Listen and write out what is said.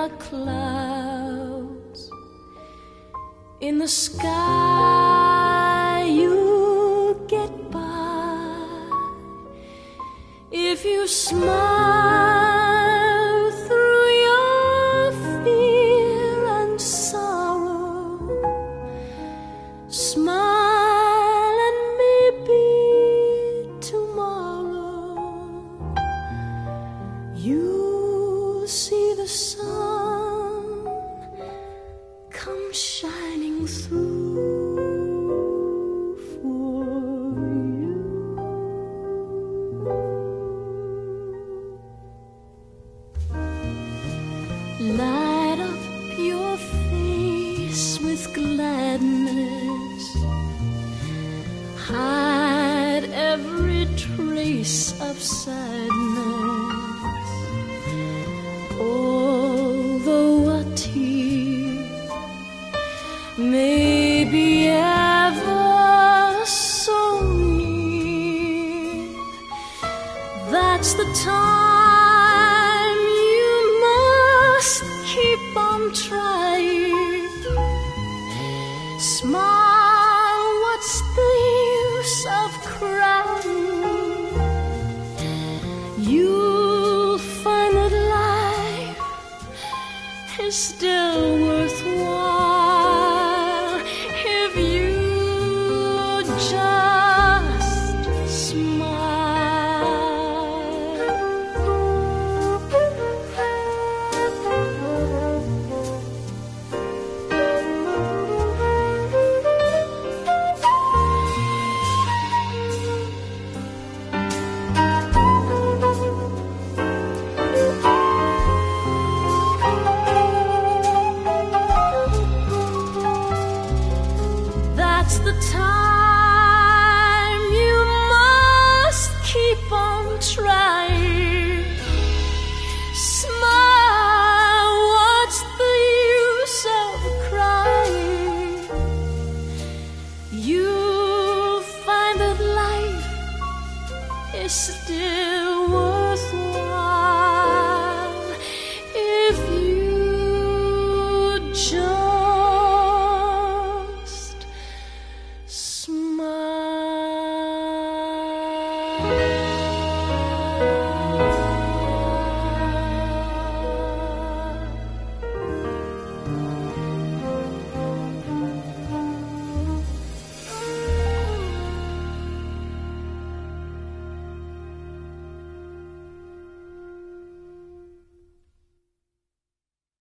are clouds in the sky, you'll get by if you smile through your fear and sorrow. Smile and maybe tomorrow you'll see the sun come shining through for you. Light up your face with gladness, hide every trace of sadness. Although a tear may be ever so near, that's the time you must keep on trying. Smile, what's the use of crying? You'll find that life is still